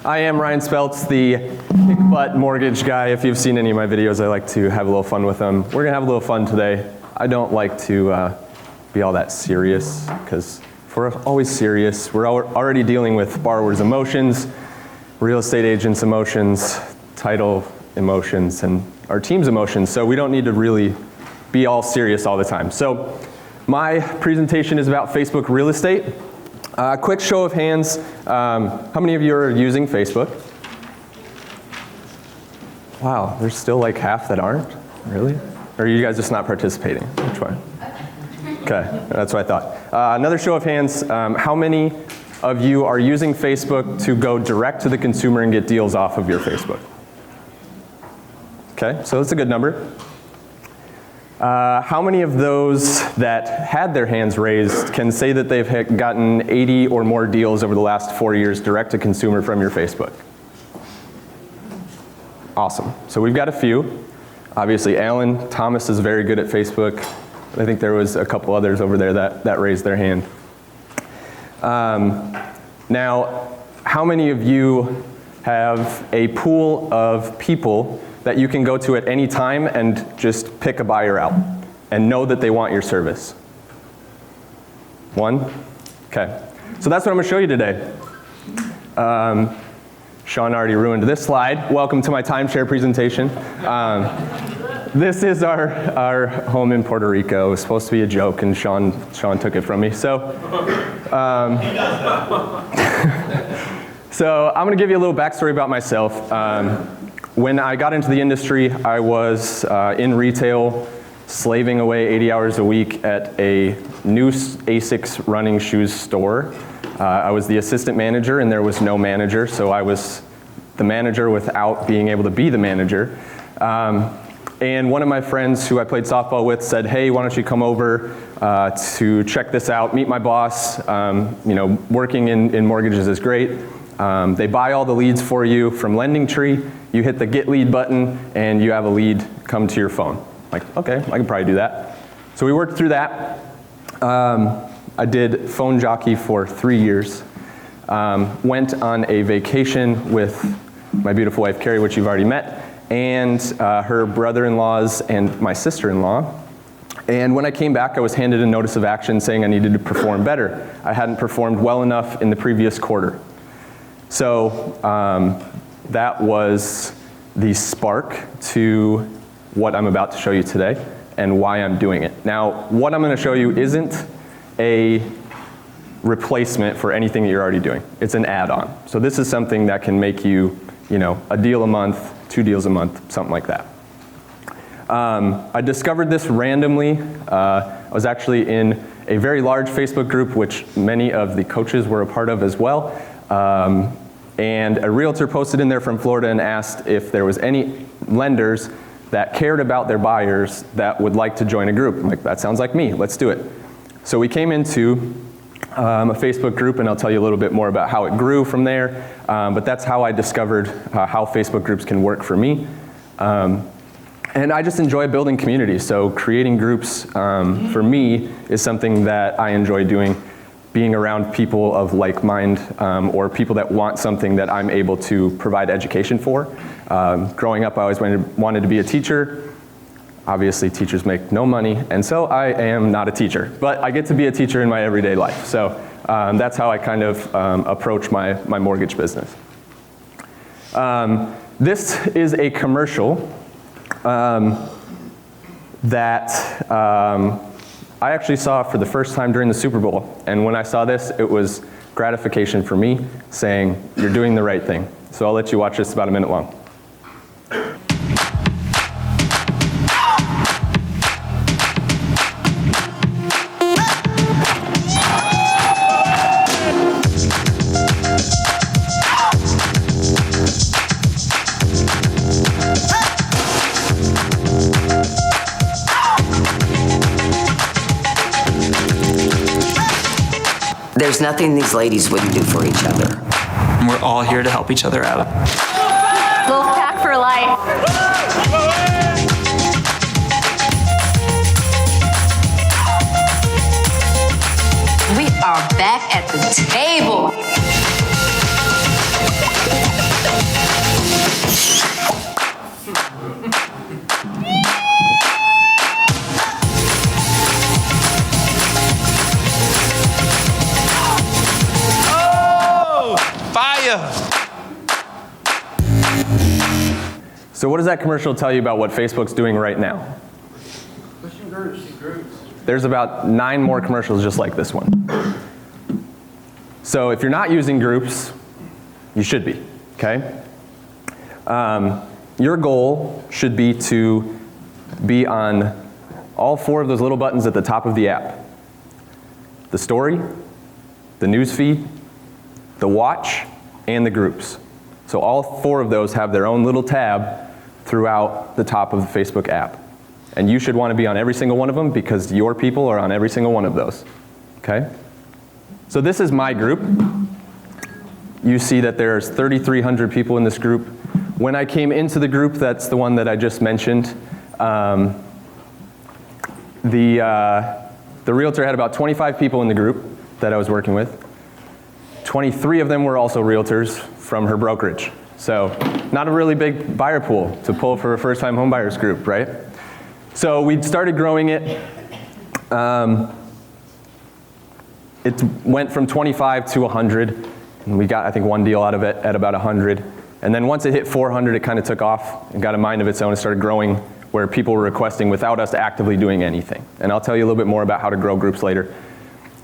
I am Ryan Speltz, the kick-butt mortgage guy. If you've seen any of my videos, I like to have a little fun with them. We're gonna have a little fun today. I don't like to be all that serious, because if we're always serious, we're already dealing with borrowers' emotions, real estate agents' emotions, title emotions, and our team's emotions, so we don't need to really be all serious all the time. So my presentation is about Facebook real estate. Quick show of hands, how many of you are using Facebook? Wow, there's still like half that aren't, really? Or are you guys just not participating? Which one? Okay, that's what I thought. Another show of hands, how many of you are using Facebook to go direct to the consumer and get deals off of your Facebook? Okay, so that's a good number. How many of those that had their hands raised can say that they've gotten 80 or more deals over the last 4 years direct to consumer from your Facebook? Awesome. So we've got a few. Obviously, Alan Thomas is very good at Facebook. I think there was a couple others over there that raised their hand. Now, how many of you have a pool of people that you can go to at any time and just pick a buyer out and know that they want your service? One? Okay. So that's what I'm gonna show you today. Sean already ruined this slide. Welcome to my timeshare presentation. This is our home in Puerto Rico. It was supposed to be a joke, and Sean took it from me. So, so I'm gonna give you a little backstory about myself. When I got into the industry, I was in retail, slaving away 80 hours a week at a new ASICS running shoes store. I was the assistant manager, and there was no manager, so I was the manager without being able to be the manager. And one of my friends who I played softball with said, hey, why don't you come over to check this out, meet my boss. Working in mortgages is great. They buy all the leads for you from LendingTree. You hit the get lead button and you have a lead come to your phone. Like, okay, I can probably do that. So we worked through that. I did phone jockey for 3 years. Went on a vacation with my beautiful wife, Carrie, which you've already met, and her brother-in-laws and my sister-in-law. And when I came back, I was handed a notice of action saying I needed to perform better. I hadn't performed well enough in the previous quarter. So that was the spark to what I'm about to show you today and why I'm doing it. Now, what I'm gonna show you isn't a replacement for anything that you're already doing. It's an add-on. So this is something that can make you, a deal a month, 2 deals a month, something like that. I discovered this randomly. I was actually in a very large Facebook group, which many of the coaches were a part of as well. And a realtor posted in there from Florida and asked if there was any lenders that cared about their buyers that would like to join a group. I'm like, that sounds like me, let's do it. So we came into a Facebook group, and I'll tell you a little bit more about how it grew from there. But that's how I discovered how Facebook groups can work for me. And I just enjoy building communities. So creating groups for me is something that I enjoy doing. Being around people of like mind or people that want something that I'm able to provide education for. Growing up, I always wanted to be a teacher. Obviously, teachers make no money, and so I am not a teacher. But I get to be a teacher in my everyday life. So that's how I kind of approach my mortgage business. This is a commercial that I actually saw for the first time during the Super Bowl. And when I saw this, it was gratification for me, saying, you're doing the right thing. So I'll let you watch this, about a minute long. There's nothing these ladies wouldn't do for each other. We're all here to help each other out. Wolfpack for life. We are back at the table. So what does that commercial tell you about what Facebook's doing right now? Pushing groups. There's about 9 more commercials just like this one. So if you're not using groups, you should be, okay? Your goal should be to be on all 4 of those little buttons at the top of the app. The story, the news feed, the watch, and the groups. So all 4 of those have their own little tab throughout the top of the Facebook app. And you should want to be on every single one of them because your people are on every single one of those, okay? So this is my group. You see that there's 3,300 people in this group. When I came into the group, that's the one that I just mentioned, the Realtor had about 25 people in the group that I was working with. 23 of them were also Realtors from her brokerage. So not a really big buyer pool to pull for a first-time homebuyers group, right? So we started growing it. It went from 25 to 100, and we got, I think, 1 deal out of it at about 100. And then once it hit 400, it kind of took off and got a mind of its own and started growing where people were requesting without us actively doing anything. And I'll tell you a little bit more about how to grow groups later.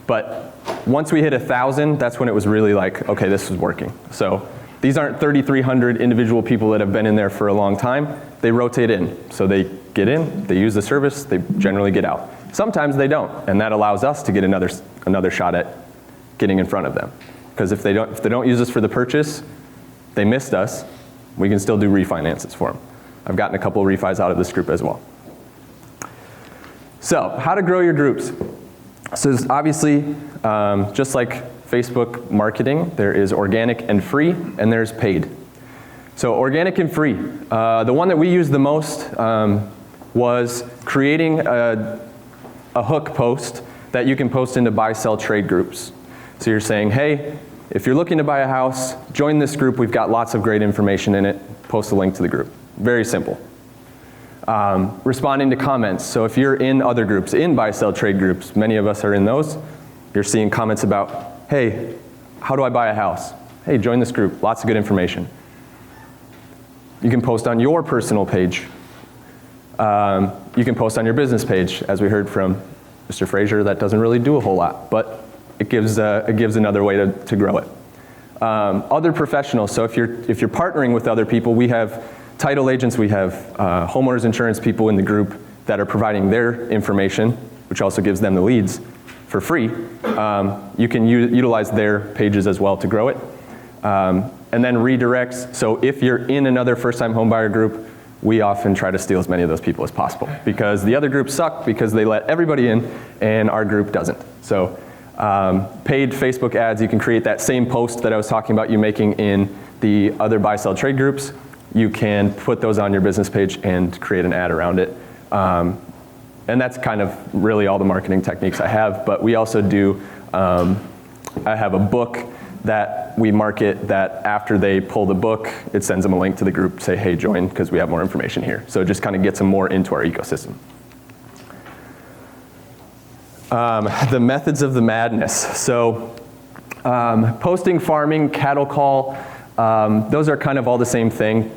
But once we hit 1,000, that's when it was really like, okay, this is working. So these aren't 3,300 individual people that have been in there for a long time. They rotate in. So they get in, they use the service, they generally get out. Sometimes they don't, and that allows us to get another shot at getting in front of them. Because if they don't use us for the purchase, they missed us, we can still do refinances for them. I've gotten a couple of refis out of this group as well. So how to grow your groups. So obviously, just like Facebook marketing, there is organic and free, and there's paid. So organic and free. The one that we used the most was creating a hook post that you can post into buy, sell, trade groups. So you're saying, hey, if you're looking to buy a house, join this group. We've got lots of great information in it. Post a link to the group. Very simple. Responding to comments. So if you're in other groups, in buy, sell, trade groups, many of us are in those, you're seeing comments about, hey, how do I buy a house? Hey, join this group. Lots of good information. You can post on your personal page. You can post on your business page. As we heard from Mr. Frazier, that doesn't really do a whole lot, but it gives another way to grow it. Other professionals, so if you're partnering with other people, we have title agents, we have homeowners insurance people in the group that are providing their information, which also gives them the leads for free. You can utilize their pages as well to grow it. And then redirects, so if you're in another first-time homebuyer group, we often try to steal as many of those people as possible because the other groups suck because they let everybody in and our group doesn't. So paid Facebook ads, you can create that same post that I was talking about you making in the other buy, sell, trade groups. You can put those on your business page and create an ad around it. And that's kind of really all the marketing techniques I have, but we also do, I have a book that we market that after they pull the book, it sends them a link to the group, say, hey, join, because we have more information here. So it just kind of gets them more into our ecosystem. The methods of the madness. So posting, farming, cattle call, those are kind of all the same thing.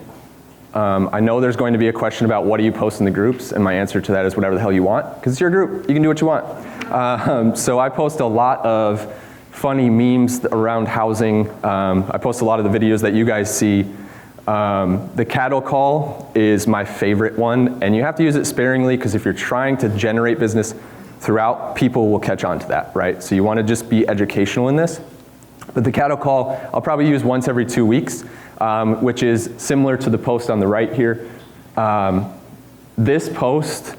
I know there's going to be a question about what do you post in the groups, and my answer to that is whatever the hell you want, because it's your group, you can do what you want. So I post a lot of funny memes around housing. I post a lot of the videos that you guys see. The cattle call is my favorite one, and you have to use it sparingly because if you're trying to generate business throughout, people will catch on to that, right? So you want to just be educational in this. But the cattle call, I'll probably use once every 2 weeks, which is similar to the post on the right here. This post,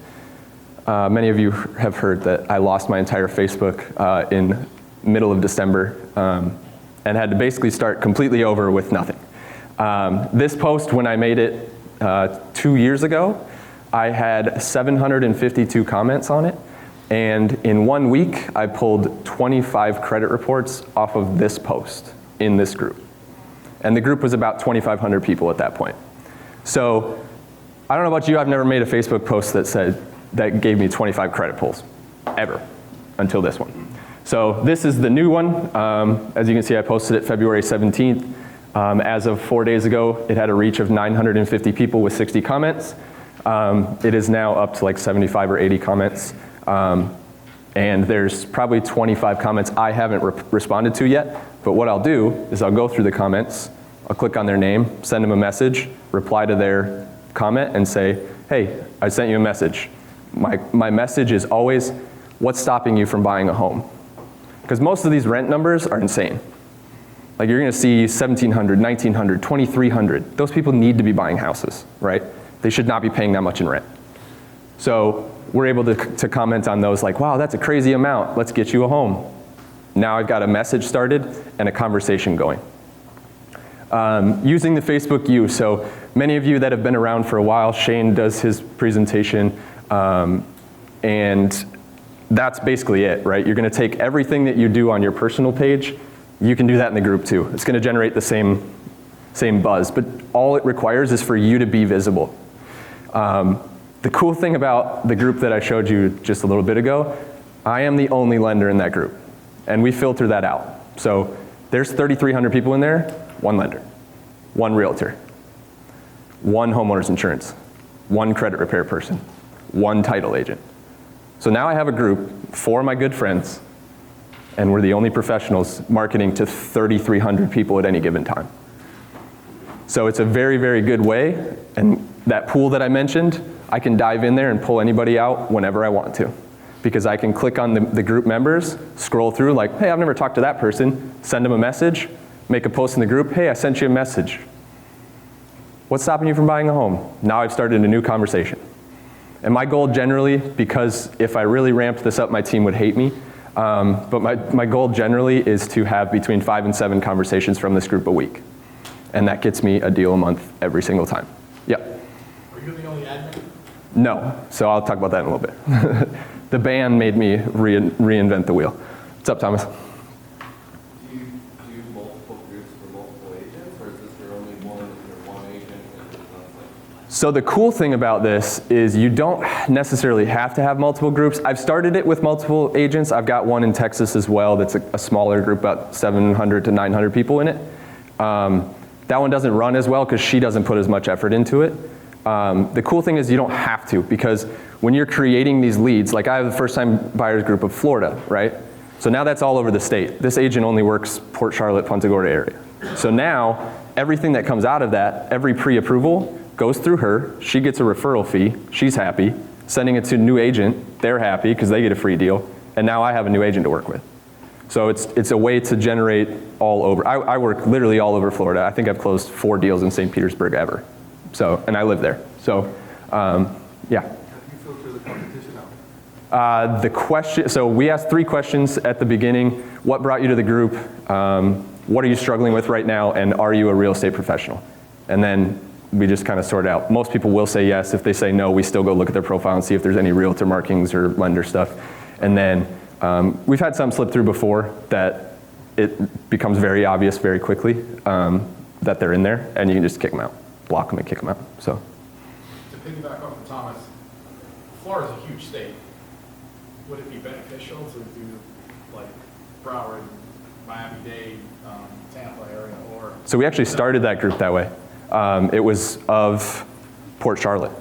many of you have heard that I lost my entire Facebook in middle of December and had to basically start completely over with nothing. This post, when I made it 2 years ago, I had 752 comments on it. And in 1 week, I pulled 25 credit reports off of this post in this group. And the group was about 2,500 people at that point. So I don't know about you, I've never made a Facebook post that gave me 25 credit pulls, ever, until this one. So this is the new one. As you can see, I posted it February 17th. As of 4 days ago, it had a reach of 950 people with 60 comments. It is now up to like 75 or 80 comments. And there's probably 25 comments I haven't responded to yet. But what I'll do is I'll go through the comments, I'll click on their name, send them a message, reply to their comment and say, hey, I sent you a message. My message is always, what's stopping you from buying a home? Because most of these rent numbers are insane. Like you're gonna see 1,700, 1,900, 2,300. Those people need to be buying houses, right? They should not be paying that much in rent. So we're able to comment on those like, wow, that's a crazy amount. Let's get you a home. Now I've got a message started and a conversation going. Using the Facebook U. So many of you that have been around for a while, Shane does his presentation, and that's basically it, right? You're gonna take everything that you do on your personal page, you can do that in the group too. It's gonna generate the same buzz, but all it requires is for you to be visible. The cool thing about the group that I showed you just a little bit ago, I am the only lender in that group, and we filter that out. So there's 3,300 people in there, one lender, one realtor, one homeowner's insurance, one credit repair person, one title agent. So now I have a group, 4 of my good friends, and we're the only professionals marketing to 3,300 people at any given time. So it's a very, very good way, and that pool that I mentioned, I can dive in there and pull anybody out whenever I want to. Because I can click on the group members, scroll through like, hey, I've never talked to that person, send them a message, make a post in the group, hey, I sent you a message. What's stopping you from buying a home? Now I've started a new conversation. And my goal generally, because if I really ramped this up, my team would hate me, but my goal generally is to have between 5 and 7 conversations from this group a week. And that gets me a deal a month every single time. Yep. Are you the only admin? No, so I'll talk about that in a little bit. The ban made me reinvent the wheel. What's up, Thomas? Do you do multiple groups for multiple agents, or is this your only one if you're one agent and it's not like? So the cool thing about this is you don't necessarily have to have multiple groups. I've started it with multiple agents. I've got one in Texas as well that's a smaller group, about 700 to 900 people in it. That one doesn't run as well because she doesn't put as much effort into it. The cool thing is you don't have to, because when you're creating these leads, like I have the first time buyers group of Florida, right? So now that's all over the state. This agent only works Port Charlotte, Punta Gorda area. So now everything that comes out of that, every pre-approval goes through her, she gets a referral fee, she's happy, sending it to a new agent, they're happy because they get a free deal, and now I have a new agent to work with. So it's a way to generate all over. I work literally all over Florida. I think I've closed 4 deals in St. Petersburg ever. So, and I live there. So, yeah. How do you filter the competition out? The question, so we asked 3 questions at the beginning. What brought you to the group? What are you struggling with right now? And are you a real estate professional? And then we just kind of sort out. Most people will say yes. If they say no, we still go look at their profile and see if there's any realtor markings or lender stuff. And then we've had some slip through before that it becomes very obvious very quickly that they're in there, and you can just kick them out, block them and kick them out. So. To piggyback off of Thomas, Florida's a huge state. Would it be beneficial to do like Broward, Miami-Dade, Tampa area, or? So we actually started that group that way. It was of Port Charlotte,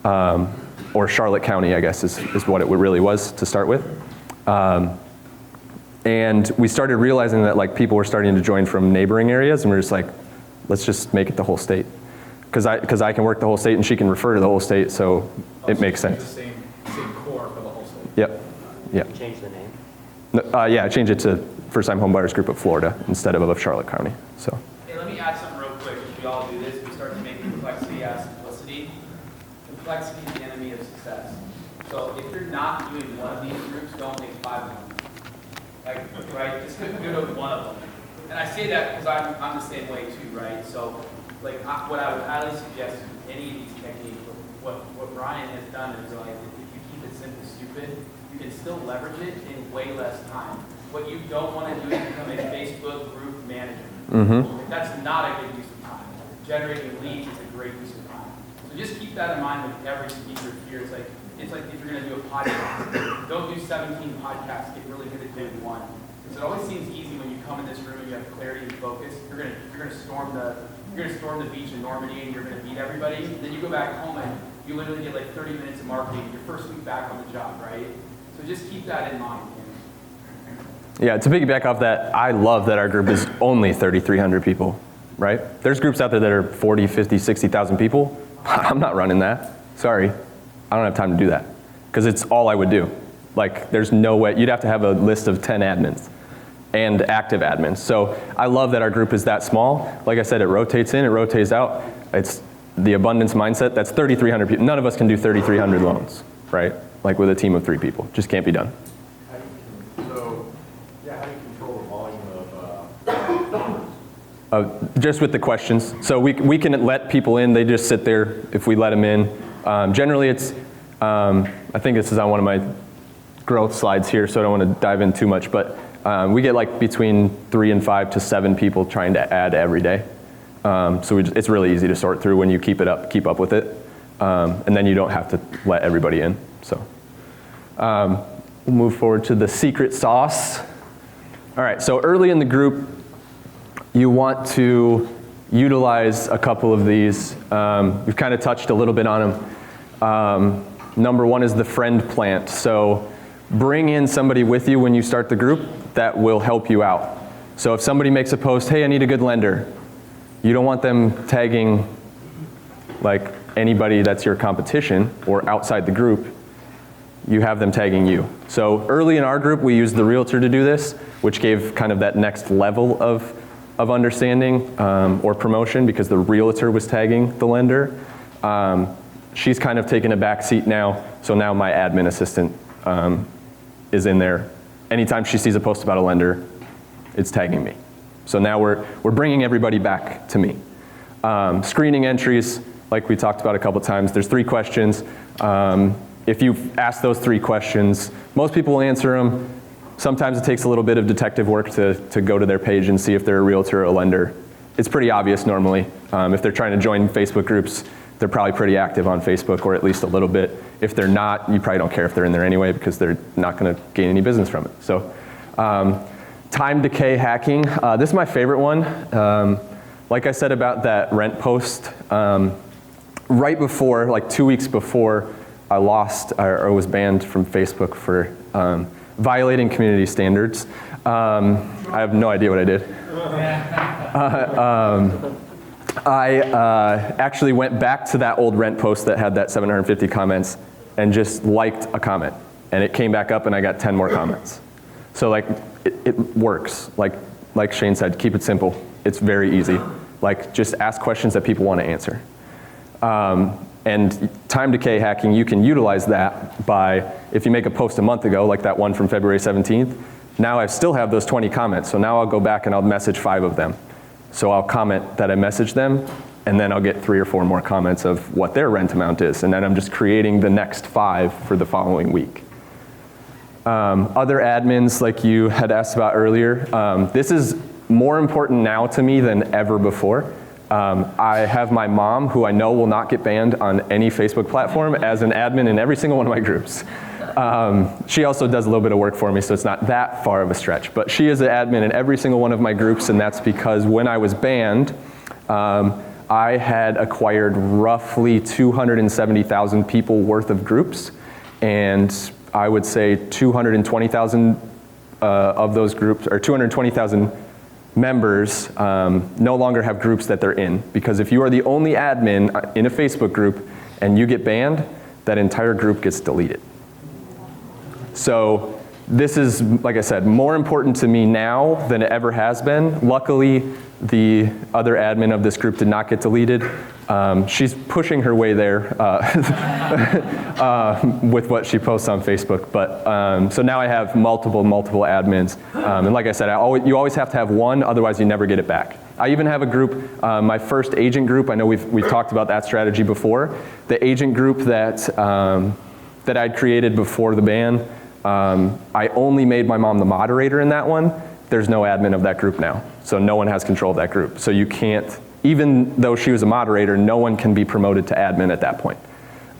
or Charlotte County, I guess is what it really was to start with. And we started realizing that like people were starting to join from neighboring areas, and we're just like, let's just make it the whole state. Because I can work the whole state and she can refer to the whole state, so it makes sense. The same core for the whole state. Yep. Yep. Change the name. Yeah, I changed it to First Time Homebuyers Group of Florida instead of Charlotte County. So. Hey, let me add something real quick. If we all do this, we start to make complexity out of simplicity. Complexity is the enemy of success. So if you're not doing one of these groups, don't make 5 of them. Like, right? Just do one of them. And I say that because I'm the same way too, right? So, like, what I would highly suggest with any of these techniques, what Brian has done is like, if you keep it simple, stupid, you can still leverage it in way less time. What you don't want to do is become a Facebook group manager. Mm-hmm. That's not a good use of time. Generating leads is a great use of time. So just keep that in mind with every speaker here. It's like if you're going to do a podcast, don't do 17 podcasts. Get really good at doing one. Because it always seems easy when you come in this room and you have clarity and focus. You're gonna storm the beach in Normandy and you're gonna meet everybody. And then you go back home and you literally get like 30 minutes of marketing your first week back on the job, right? So just keep that in mind. Yeah, to piggyback off that, I love that our group is only 3,300 people, right? There's groups out there that are 40, 50, 60,000 people. I'm not running that. Sorry. I don't have time to do that because it's all I would do. Like, there's no way. You'd have to have a list of 10 admins and active admins. So I love that our group is that small. Like I said, it rotates in, it rotates out. It's the abundance mindset. That's 3,300 people. None of us can do 3,300 loans, right? Like with a team of 3 people. Just can't be done. How do you control the volume of numbers? Just with the questions. So we can let people in. They just sit there if we let them in. Generally, it's, I think this is on one of my growth slides here, so I don't want to dive in too much, but we get like between 3 and 5 to 7 people trying to add every day. So it's really easy to sort through when you keep up with it. And then you don't have to let everybody in. So we'll move forward to the secret sauce. All right, so early in the group, you want to utilize a couple of these. We've kind of touched a little bit on them. Number one is the friend plant. So bring in somebody with you when you start the group that will help you out. So if somebody makes a post, hey, I need a good lender, you don't want them tagging like anybody that's your competition or outside the group. You have them tagging you. So early in our group, we used the Realtor to do this, which gave kind of that next level of understanding or promotion because the Realtor was tagging the lender. She's kind of taken a back seat now, so now my admin assistant is in there. Anytime she sees a post about a lender, it's tagging me. So now we're bringing everybody back to me. Screening entries, like we talked about a couple times, there's 3 questions. If you ask those 3 questions, most people will answer them. Sometimes it takes a little bit of detective work to go to their page and see if they're a realtor or a lender. It's pretty obvious normally. If they're trying to join Facebook groups, they're probably pretty active on Facebook or at least a little bit. If they're not, you probably don't care if they're in there anyway because they're not going to gain any business from it. So time decay hacking. This is my favorite one. Like I said about that rent post, right before, like 2 weeks before, I lost or was banned from Facebook for violating community standards. I have no idea what I did. I actually went back to that old rent post that had that 750 comments and just liked a comment. And it came back up and I got 10 more comments. So like, it works. Like Shane said, keep it simple. It's very easy. Like, just ask questions that people want to answer. And time decay hacking, you can utilize that by, if you make a post a month ago, like that one from February 17th, now I still have those 20 comments. So now I'll go back and I'll message 5 of them. So I'll comment that I messaged them, and then I'll get 3 or 4 more comments of what their rent amount is. And then I'm just creating the next 5 for the following week. Other admins, like you had asked about earlier, this is more important now to me than ever before. I have my mom, who I know will not get banned on any Facebook platform, as an admin in every single one of my groups. She also does a little bit of work for me, so it's not that far of a stretch. But she is an admin in every single one of my groups, and that's because when I was banned, I had acquired roughly 270,000 people worth of groups, and I would say 220,000 of those groups, or 220,000 members no longer have groups that they're in, because if you are the only admin in a Facebook group and you get banned, that entire group gets deleted. So this is, like I said, more important to me now than it ever has been. Luckily, the other admin of this group did not get deleted. She's pushing her way there with what she posts on Facebook. But so now I have multiple admins. And like I said, you always have to have one, otherwise you never get it back. I even have a group, my first agent group. I know we've talked about that strategy before. The agent group that I'd created before the ban, I only made my mom the moderator in that one. There's no admin of that group now. So no one has control of that group. So you can't, even though she was a moderator, no one can be promoted to admin at that point.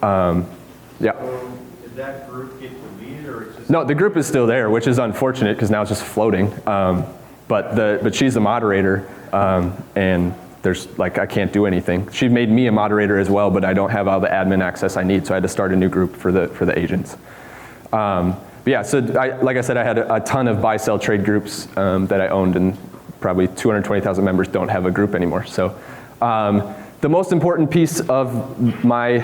Yeah. So if that group get deleted, or it's just? No, the group is still there, which is unfortunate because now it's just floating. But she's the moderator, and there's like, I can't do anything. She made me a moderator as well, but I don't have all the admin access I need, so I had to start a new group for the agents. But yeah, so like I said, I had a ton of buy-sell trade groups that I owned, and probably 220,000 members don't have a group anymore. So the most important piece of my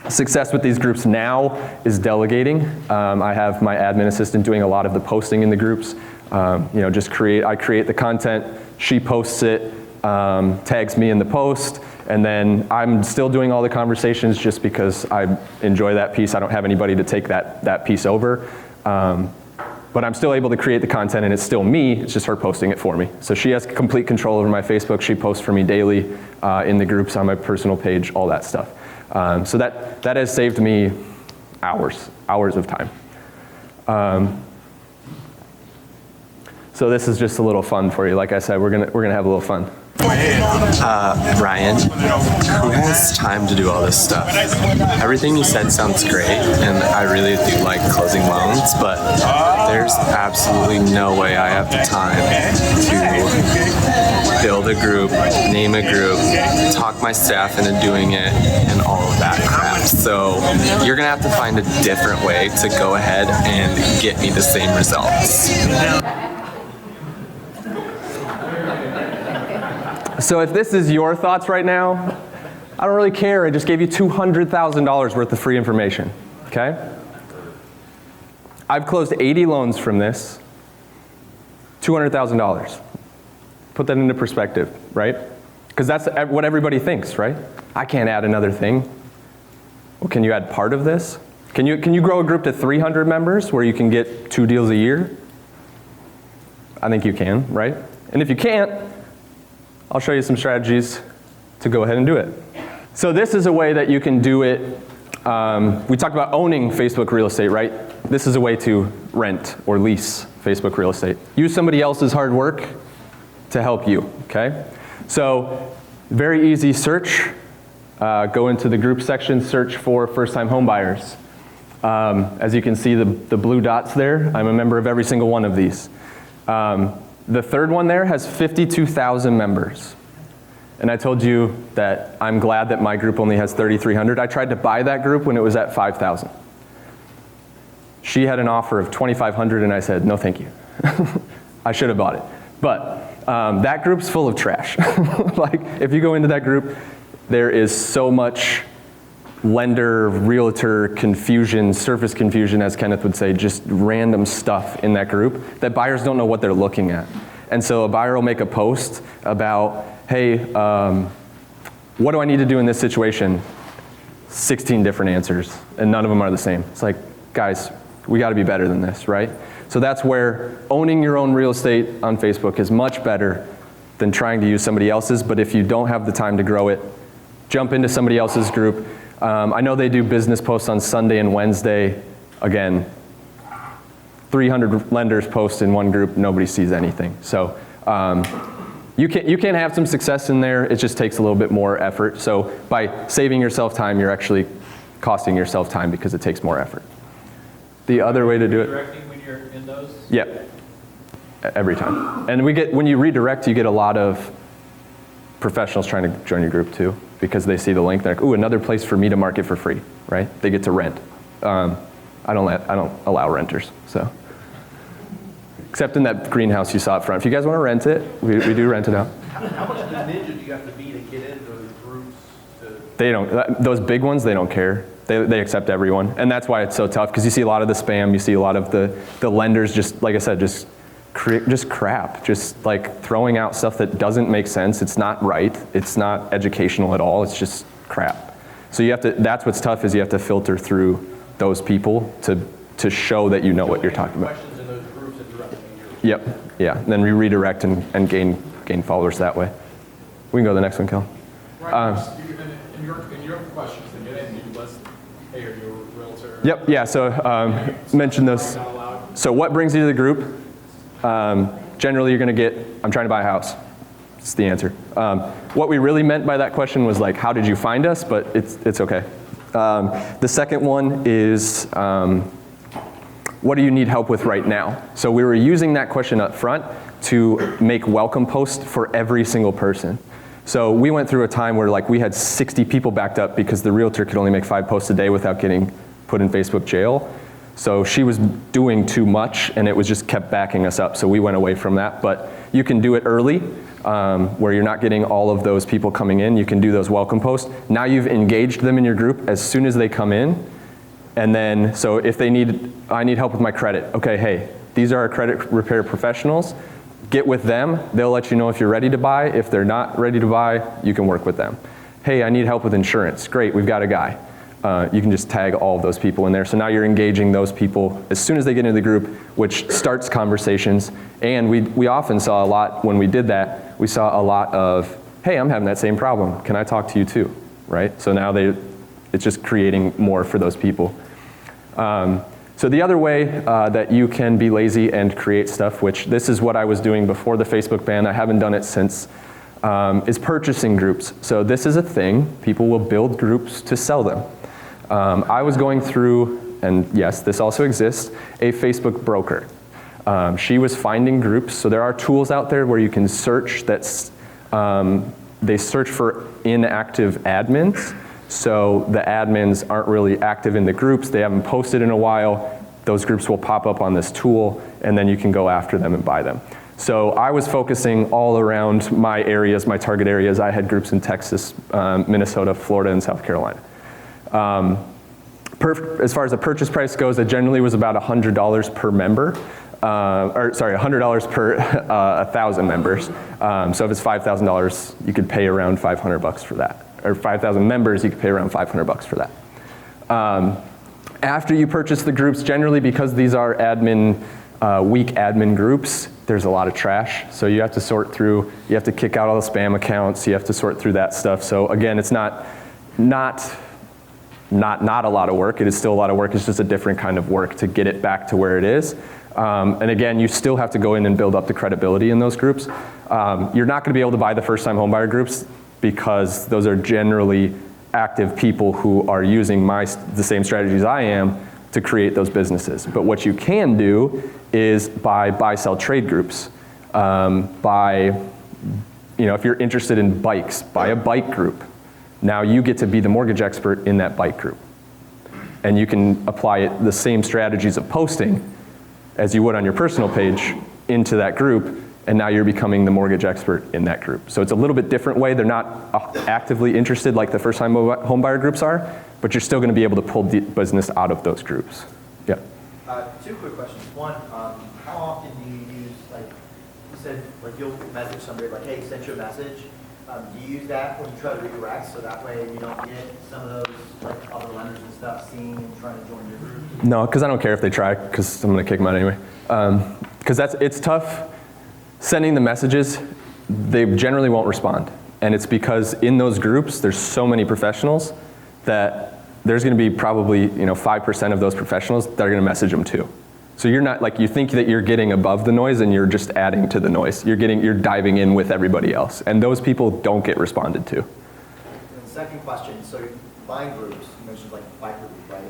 success with these groups now is delegating. I have my admin assistant doing a lot of the posting in the groups. I create the content, she posts it, tags me in the post, and then I'm still doing all the conversations just because I enjoy that piece. I don't have anybody to take that piece over. But I'm still able to create the content, and it's still me, it's just her posting it for me. So she has complete control over my Facebook. She posts for me daily in the groups, on my personal page, all that stuff. So that has saved me hours of time. So this is just a little fun for you. Like I said, we're gonna have a little fun. Ryan, who has time to do all this stuff? Everything you said sounds great, and I really do like closing loans, but there's absolutely no way I have the time to build a group, name a group, talk my staff into doing it, and all of that crap. So you're gonna have to find a different way to go ahead and get me the same results. So if this is your thoughts right now, I don't really care. I just gave you $200,000 worth of free information, okay? I've closed 80 loans from this, $200,000. Put that into perspective, right? Because that's what everybody thinks, right? I can't add another thing. Well, can you add part of this? Can you grow a group to 300 members where you can get 2 deals a year? I think you can, right? And if you can't, I'll show you some strategies to go ahead and do it. So this is a way that you can do it. We talked about owning Facebook real estate, right? This is a way to rent or lease Facebook real estate. Use somebody else's hard work to help you, okay? So very easy search. Go into the group section, search for first-time home buyers. As you can see, the blue dots there, I'm a member of every single one of these. The third one there has 52,000 members. And I told you that I'm glad that my group only has 3,300. I tried to buy that group when it was at 5,000. She had an offer of 2,500 and I said, no thank you. I should have bought it. But that group's full of trash. Like, if you go into that group, there is so much lender, realtor confusion, surface confusion, as Kenneth would say, just random stuff in that group that buyers don't know what they're looking at. And so a buyer will make a post about, hey, what do I need to do in this situation? 16 different answers, and none of them are the same. It's like, guys, we gotta be better than this, right? So that's where owning your own real estate on Facebook is much better than trying to use somebody else's, but if you don't have the time to grow it, jump into somebody else's group. I know they do business posts on Sunday and Wednesday. Again, 300 lenders post in one group, nobody sees anything. So you can have some success in there, it just takes a little bit more effort. So by saving yourself time, you're actually costing yourself time because it takes more effort. The other way to do it. Directing when you're in those? Yep, every time. And when you redirect, you get a lot of professionals trying to join your group too, because they see the link, they're like, ooh, another place for me to market for free, right? They get to rent. I don't allow renters, so. Except in that greenhouse you saw up front. If you guys want to rent it, we do rent it out. How much of a ninja do you have to be to get into those groups? They don't, those big ones, they don't care. They accept everyone. And that's why it's so tough, because you see a lot of the spam, you see a lot of the lenders just, like I said, just crap, just like throwing out stuff that doesn't make sense. It's not right. It's not educational at all. It's just crap. So you have to, that's what's tough, is you have to filter through those people to show that you know what you're talking about. Questions in those groups and directing Yep, yeah, and then we redirect and gain followers that way. We can go to the next one, Kel. Right, in your questions to get in, you list, hey, are you a realtor? Yep, yeah, so mention those. So what brings you to the group? Generally you're gonna get, I'm trying to buy a house. It's the answer. What we really meant by that question was like, how did you find us? But it's okay. The second one is, what do you need help with right now? So we were using that question up front to make welcome posts for every single person. So we went through a time where like we had 60 people backed up because the realtor could only make 5 posts a day without getting put in Facebook jail. So she was doing too much and it was just kept backing us up. So we went away from that, but you can do it early where you're not getting all of those people coming in. You can do those welcome posts. Now you've engaged them in your group as soon as they come in. And then, so if they need, I need help with my credit. Okay, hey, these are our credit repair professionals. Get with them. They'll let you know if you're ready to buy. If they're not ready to buy, you can work with them. Hey, I need help with insurance. Great, we've got a guy. You can just tag all of those people in there. So now you're engaging those people as soon as they get into the group, which starts conversations. And we often saw a lot, when we did that, we saw a lot of, hey, I'm having that same problem. Can I talk to you too, right? So now it's just creating more for those people. So the other way that you can be lazy and create stuff, which this is what I was doing before the Facebook ban, I haven't done it since, is purchasing groups. So this is a thing. People will build groups to sell them. I was going through, and yes, this also exists, a Facebook broker. She was finding groups. So there are tools out there where you can search that's, they search for inactive admins. So the admins aren't really active in the groups. They haven't posted in a while. Those groups will pop up on this tool, and then you can go after them and buy them. So I was focusing all around my areas, my target areas. I had groups in Texas, Minnesota, Florida, and South Carolina. As far as the purchase price goes, it generally was about $100 per member. $100 per 1,000 members. So if it's $5,000, you could pay around $500 for that. Or 5,000 members, you could pay around $500 for that. After you purchase the groups, generally because these are weak admin groups, there's a lot of trash. So you have to sort through, you have to kick out all the spam accounts, you have to sort through that stuff. So again, it's not a lot of work. It is still a lot of work. It's just a different kind of work to get it back to where it is. And again, you still have to go in and build up the credibility in those groups. You're not going to be able to buy the first-time homebuyer groups because those are generally active people who are using the same strategies I am to create those businesses. But what you can do is buy, sell, trade groups. If you're interested in bikes, buy a bike group. Now you get to be the mortgage expert in that bike group. And you can apply the same strategies of posting as you would on your personal page into that group, and now you're becoming the mortgage expert in that group. So it's a little bit different way. They're not actively interested like the first-time homebuyer groups are, but you're still going to be able to pull business out of those groups. Yeah. 2 quick questions. One, how often do you use, like you said, like you'll message somebody like, hey, sent you a message. Do you use that when you try to redirect so that way you don't get some of those like other lenders and stuff seeing and trying to join your group? No, because I don't care if they try, because I'm going to kick them out anyway. Because it's tough. Sending the messages, they generally won't respond. And it's because in those groups, there's so many professionals that there's going to be probably 5% of those professionals that are going to message them too. So you're not like, you think that you're getting above the noise and you're just adding to the noise. You're diving in with everybody else. And those people don't get responded to. And the second question, so buying groups, you mentioned like bike group, right?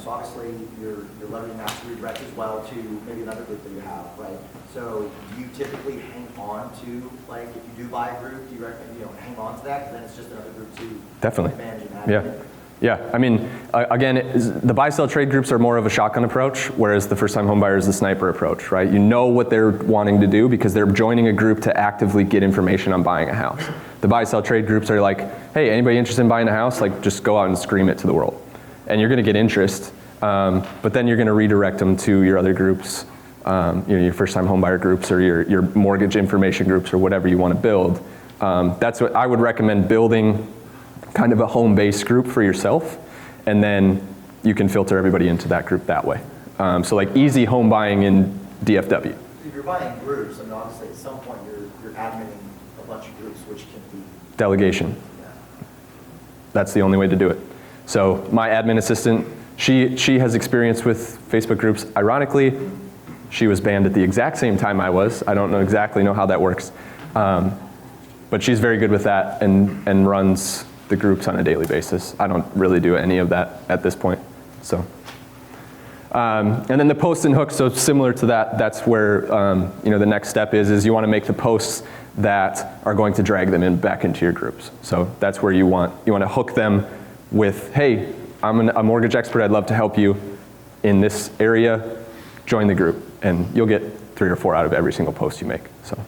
So obviously you're leveraging that to redirect as well to maybe another group that you have, right? So do you typically hang on to, like if you do buy a group, do you recommend, hang on to that? Because then it's just another group to Definitely. manage and manage. Yeah. Yeah, I mean, again, the buy-sell trade groups are more of a shotgun approach, whereas the first-time homebuyer is the sniper approach, right? You know what they're wanting to do because they're joining a group to actively get information on buying a house. The buy-sell trade groups are like, hey, anybody interested in buying a house? Like, just go out and scream it to the world. And you're going to get interest, but then you're going to redirect them to your other groups, your first-time homebuyer groups or your mortgage information groups or whatever you want to build. That's what I would recommend building. Kind of a home-based group for yourself, and then you can filter everybody into that group that way. So like easy home buying in DFW. If you're buying groups, I mean, obviously at some point you're adminning a bunch of groups, which can be Delegation. Yeah. That's the only way to do it. So my admin assistant, she has experience with Facebook groups. Ironically, she was banned at the exact same time I was. I don't exactly know how that works. But she's very good with that and runs the groups on a daily basis. I don't really do any of that at this point. So, and then the posts and hooks, so similar to that, that's where the next step is you want to make the posts that are going to drag them back into your groups. So that's where you want to hook them with, hey, I'm a mortgage expert, I'd love to help you in this area, join the group, and you'll get 3 or 4 out of every single post you make. So,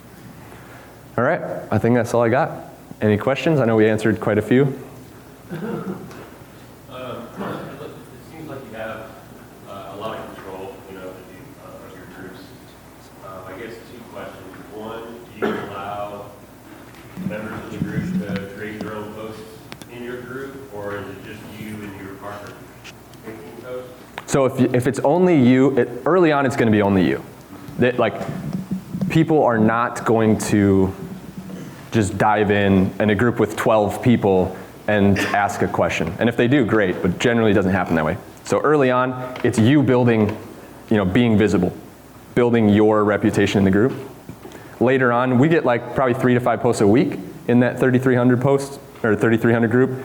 all right, I think that's all I got. Any questions? I know we answered quite a few. It seems like you have a lot of control, of your groups. I guess 2 questions. One, do you allow members of the group to create their own posts in your group, or is it just you and your partner making posts? So if it's only you, early on it's going to be only you. People are not going to just dive in a group with 12 people and ask a question. And if they do, great, but generally it doesn't happen that way. So early on, it's you building, being visible, building your reputation in the group. Later on, we get probably 3 to 5 posts a week in that 3,300 posts, or 3,300 group.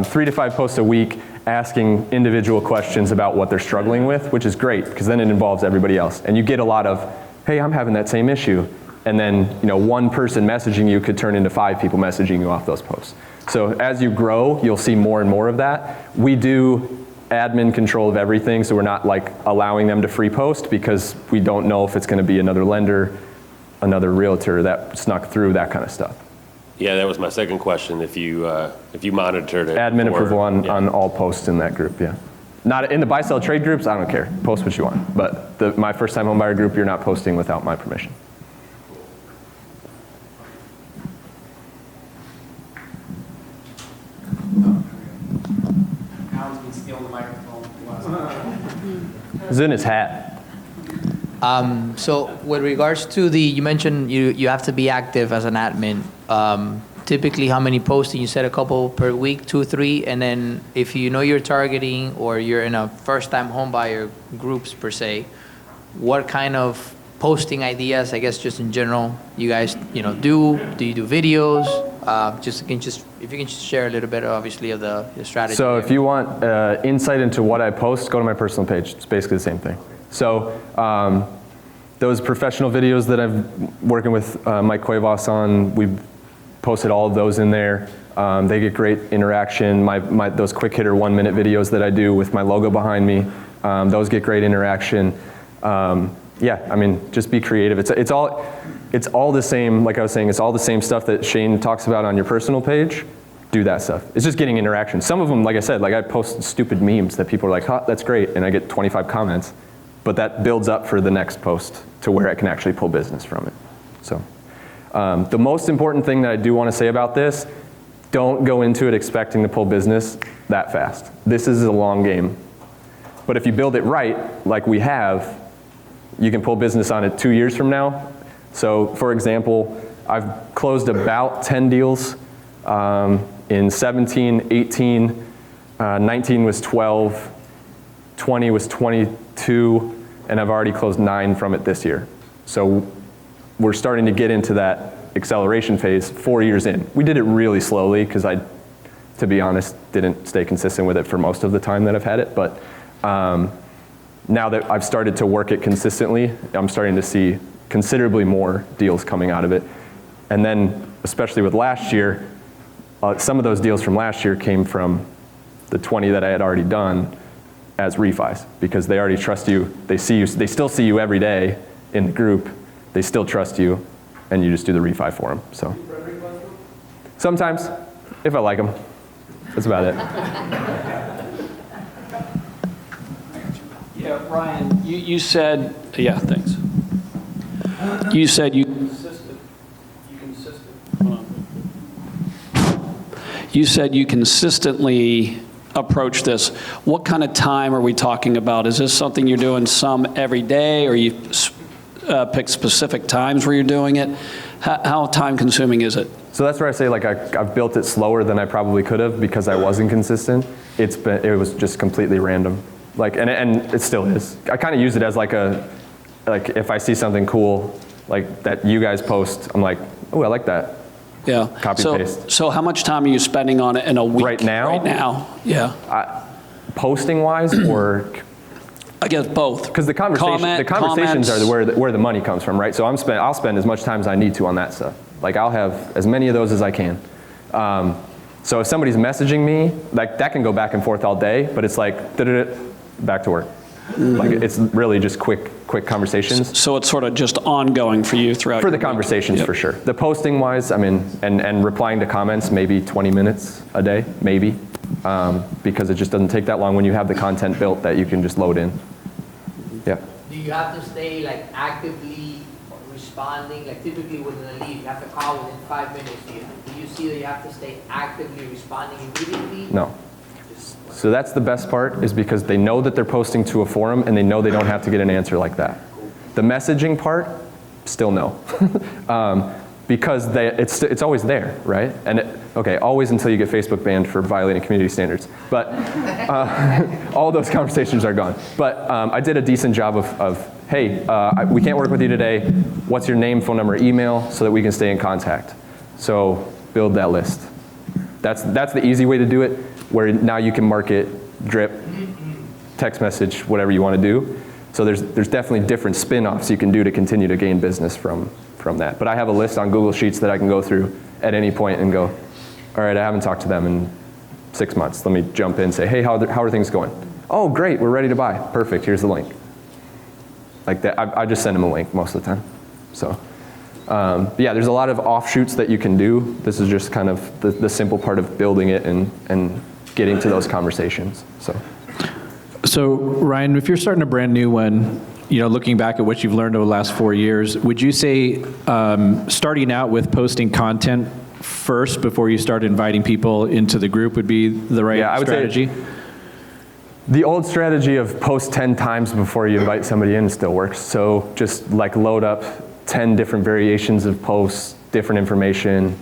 3 to 5 posts a week asking individual questions about what they're struggling with, which is great, because then it involves everybody else. And you get a lot of, hey, I'm having that same issue. And then, one person messaging you could turn into 5 people messaging you off those posts. So as you grow, you'll see more and more of that. We do admin control of everything, so we're not allowing them to free post because we don't know if it's going to be another lender, another realtor that snuck through, that kind of stuff. Yeah, that was my second question. If you monitored it. Admin approval on all posts in that group, yeah. Not in the buy-sell trade groups, I don't care. Post what you want. But my first-time homebuyer group, you're not posting without my permission. Alan's been stealing the microphone for the last It's in his hat. So with regards to you mentioned you have to be active as an admin. Typically, how many posting? You said a couple per week, 2, 3, and then if you're targeting or you're in a first-time homebuyer groups per se, what kind of posting ideas, I guess just in general, you guys do you do videos? If you can just share a little bit, obviously, of the strategy. So if you want insight into what I post, go to my personal page. It's basically the same thing. So those professional videos that I'm working with Mike Cuevas on, we've posted all of those in there. They get great interaction. Those quick hitter 1-minute videos that I do with my logo behind me, those get great interaction. Just be creative. It's all the same, like I was saying, it's all the same stuff that Shane talks about on your personal page. Do that stuff. It's just getting interaction. Some of them, like I said, I post stupid memes that people are like, huh, that's great, and I get 25 comments. But that builds up for the next post to where I can actually pull business from it. So the most important thing that I do want to say about this, don't go into it expecting to pull business that fast. This is a long game. But if you build it right, like we have, you can pull business on it 2 years from now. So for example, I've closed about 10 deals in 17, 18, 19 was 12, 20 was 22, and I've already closed 9 from it this year. So we're starting to get into that acceleration phase 4 years in. We did it really slowly because I, to be honest, didn't stay consistent with it for most of the time that I've had it. But now that I've started to work it consistently, I'm starting to see considerably more deals coming out of it. And then, especially with last year, some of those deals from last year came from the 20 that I had already done as refis, because they already trust you. They see you. They still see you every day in the group. They still trust you, and you just do the refi for them. So sometimes, if I like them, that's about it. Yeah, Ryan, you said, yeah, thanks. You said you said you consistently approach this. What kind of time are we talking about? Is this something you're doing some every day, or you pick specific times where you're doing it? How time consuming is it? So that's where I say I've built it slower than I probably could have because I wasn't consistent. It was just completely random. And it still is. I kind of use it as if I see something cool that you guys post, I'm like, oh, I like that. Yeah. Copy, So- paste. So how much time are you spending on it in a week? Right now? Right now, yeah. Posting wise, or I guess both. because the conversations Comments. are where the money comes from, right? So I'll spend as much time as I need to on that stuff. Like I'll have as many of those as I can. So if somebody's messaging me, like that can go back and forth all day, but it's like back to work. Like it's really just quick conversations. So it's sort of just ongoing for you throughout For the your week. conversations, Yep. for sure. The posting wise, I mean, and replying to comments, maybe 20 minutes a day, maybe, because it just doesn't take that long when you have the content built that you can just load in. Yeah. Do you have to stay like actively responding? Like typically within a lead, you have to call within 5 minutes. Do you see that you have to stay actively responding immediately? No. So that's the best part, is because they know that they're posting to a forum and they know they don't have to get an answer like that. The messaging part, still no. Because it's always there, right? And okay, always until you get Facebook banned for violating community standards. But all those conversations are gone. But I did a decent job of hey, we can't work with you today. What's your name, phone number, email, so that we can stay in contact. So build that list. That's the easy way to do it, where now you can market, drip, text message, whatever you want to do. So there's definitely different spin-offs you can do to continue to gain business from that. But I have a list on Google Sheets that I can go through at any point and go, all right, I haven't talked to them in 6 months. Let me jump in and say, hey, how are things going? Oh, great, we're ready to buy. Perfect, here's the link. Like that, I just send them a link most of the time. So, yeah, there's a lot of offshoots that you can do. This is just kind of the simple part of building it and getting to those conversations. So Ryan, if you're starting a brand new one, looking back at what you've learned over the last 4 years, would you say starting out with posting content first before you start inviting people into the group would be the right strategy? Say the old strategy of post 10 times before you invite somebody in still works. So just like load up 10 different variations of posts, different information.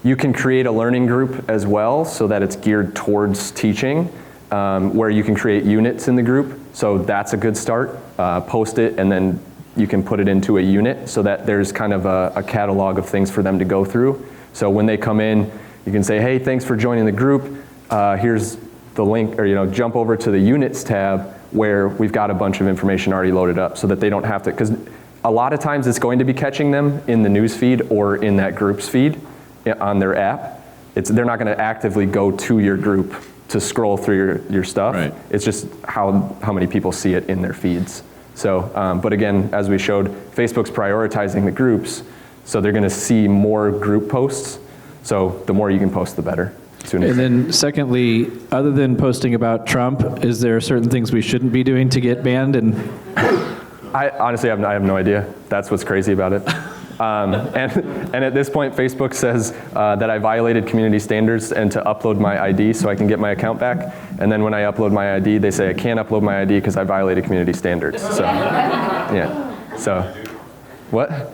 You can create a learning group as well so that it's geared towards teaching, where you can create units in the group. So that's a good start. Post it and then you can put it into a unit so that there's kind of a catalog of things for them to go through. So when they come in, you can say, hey, thanks for joining the group. Here's the link, or jump over to the units tab where we've got a bunch of information already loaded up so that they don't have to, because a lot of times it's going to be catching them in the news feed or in that group's feed on their app. They're not going to actively go to your group to scroll through your stuff. Right. It's just how many people see it in their feeds. So, but again, as we showed, Facebook's prioritizing the groups, so they're going to see more group posts. So the more you can post, the better. And then secondly, other than posting about Trump, is there certain things we shouldn't be doing to get banned? And I honestly have no idea. That's what's crazy about it. And at this point, Facebook says that I violated community standards and to upload my ID so I can get my account back. And then when I upload my ID, they say I can't upload my ID because I violated community standards. So, yeah. So, what?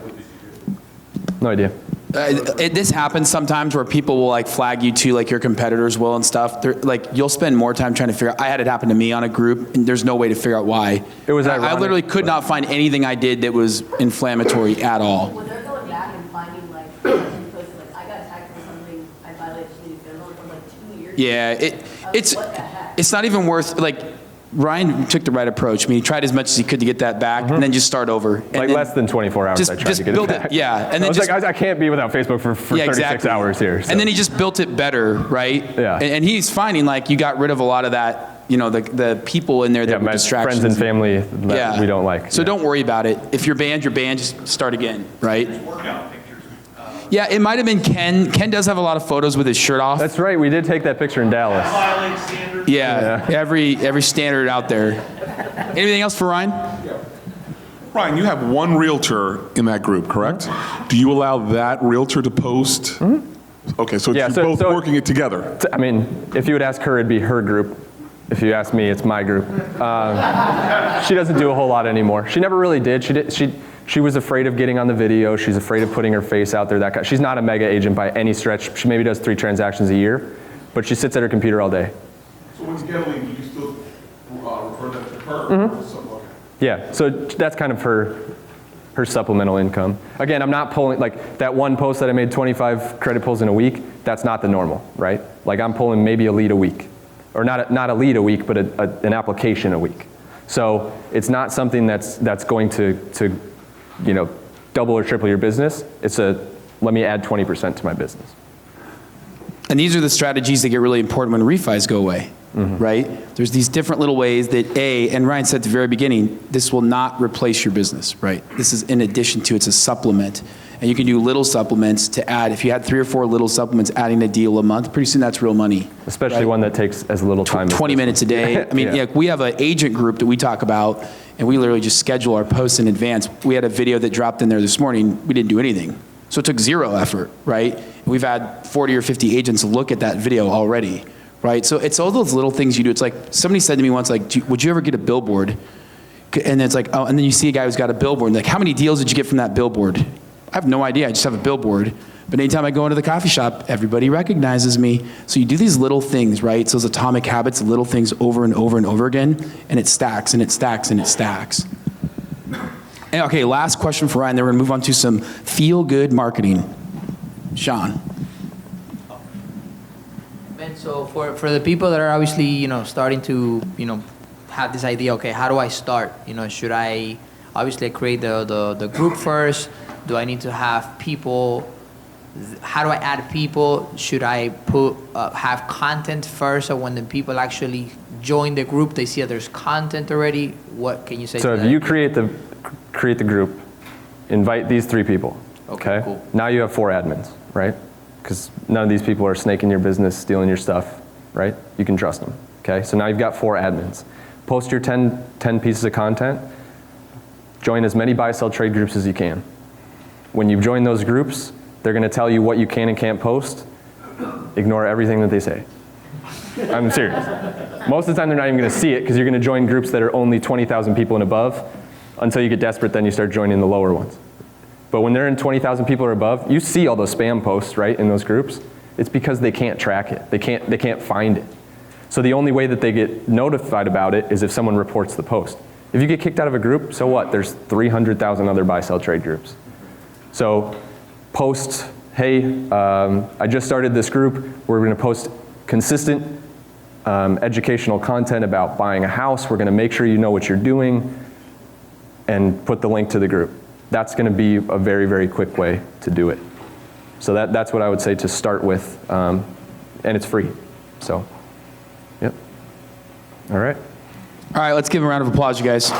No idea. This happens sometimes where people will like flag you too, like your competitors will and stuff. They're, like you'll spend more time trying to figure out. I had it happen to me on a group, and there's no way to figure out why. It was ironic. I literally could not find anything I did that was inflammatory at all. Well, they're going back and finding like posts like I got attacked for something I violated community standards from like 2 years. Yeah, it's not even worth like. Ryan took the right approach. I mean, he tried as much as he could to get that back, and then just start over. And like less than 24 hours, I tried to get it back. Yeah, and then I was like, I can't be without Facebook for 36 hours here. So. And then he just built it better, right? Yeah. And he's finding like you got rid of a lot of that, the people in there that were distractions. Friends and family that we don't like. So don't worry about it. If you're banned, just start again, right? Yeah, it might have been Ken. Ken does have a lot of photos with his shirt off. That's right. We did take that picture in Dallas. Yeah. Every standard out there. Anything else for Ryan? Ryan, you have one realtor in that group, correct? Do you allow that realtor to post? Okay, so you're both working it together. I mean, if you would ask her, it'd be her group. If you ask me, it's my group. She doesn't do a whole lot anymore. She never really did. She was afraid of getting on the video. She's afraid of putting her face out there. She's not a mega agent by any stretch. She maybe does 3 transactions a year, but she sits at her computer all day. So when you get a lead, do you still refer them to her? Yeah, so that's kind of her her supplemental income. Again, I'm not pulling, like that one post that I made 25 credit pulls in a week, that's not the normal, right? Like I'm pulling maybe a lead a week. Or not a lead a week, but an application a week. So it's not something that's going to double or triple your business. It's let me add 20% to my business. And these are the strategies that get really important when refis go away, right? There's these different little ways that and Ryan said at the very beginning, this will not replace your business, right? This is in addition to, it's a supplement. And you can do little supplements to add. If you had 3 or 4 little supplements adding a deal a month, pretty soon that's real money. Especially one that takes as little time. 20 minutes a day. I mean, we have an agent group that we talk about, and we literally just schedule our posts in advance. We had a video that dropped in there this morning. We didn't do anything. So it took 0 effort, right? We've had 40 or 50 agents look at that video already, right? So it's all those little things you do. It's like, somebody said to me once, like, would you ever get a billboard? And it's like, oh, and then you see a guy who's got a billboard, and like, how many deals did you get from that billboard? I have no idea, I just have a billboard. But anytime I go into the coffee shop, everybody recognizes me. So you do these little things, right? So those atomic habits, little things over and over and over again, and it stacks and it stacks and it stacks. And okay, last question for Ryan, then we're gonna move on to some feel-good marketing. Sean. And so for the people that are obviously, starting to, have this idea, okay, how do I start? Should I obviously create the group first? Do I need to have people? How do I add people? Should I have content first, so when the people actually join the group, they see that there's content already? What can you say? So if you create the group, invite these 3 people. Okay. Cool. Now you have 4 admins, right? Because none of these people are snaking your business, stealing your stuff, right? You can trust them. Okay. So now you've got 4 admins. Post your 10 pieces of content. Join as many buy-sell trade groups as you can. When you join those groups, they're going to tell you what you can and can't post. Ignore everything that they say. I'm serious. Most of the time, they're not even going to see it because you're going to join groups that are only 20,000 people and above. Until you get desperate, then you start joining the lower ones. But when they're in 20,000 people or above, you see all those spam posts, right, in those groups. It's because they can't track it. They can't find it. So the only way that they get notified about it is if someone reports the post. If you get kicked out of a group, so what? There's 300,000 other buy-sell trade groups. So post, hey, I just started this group. We're going to post consistent educational content about buying a house. We're going to make sure you know what you're doing, and put the link to the group. That's going to be a very, very quick way to do it. So that's what I would say to start with, and it's free. So, yep. All right. All right, let's give him a round of applause, you guys.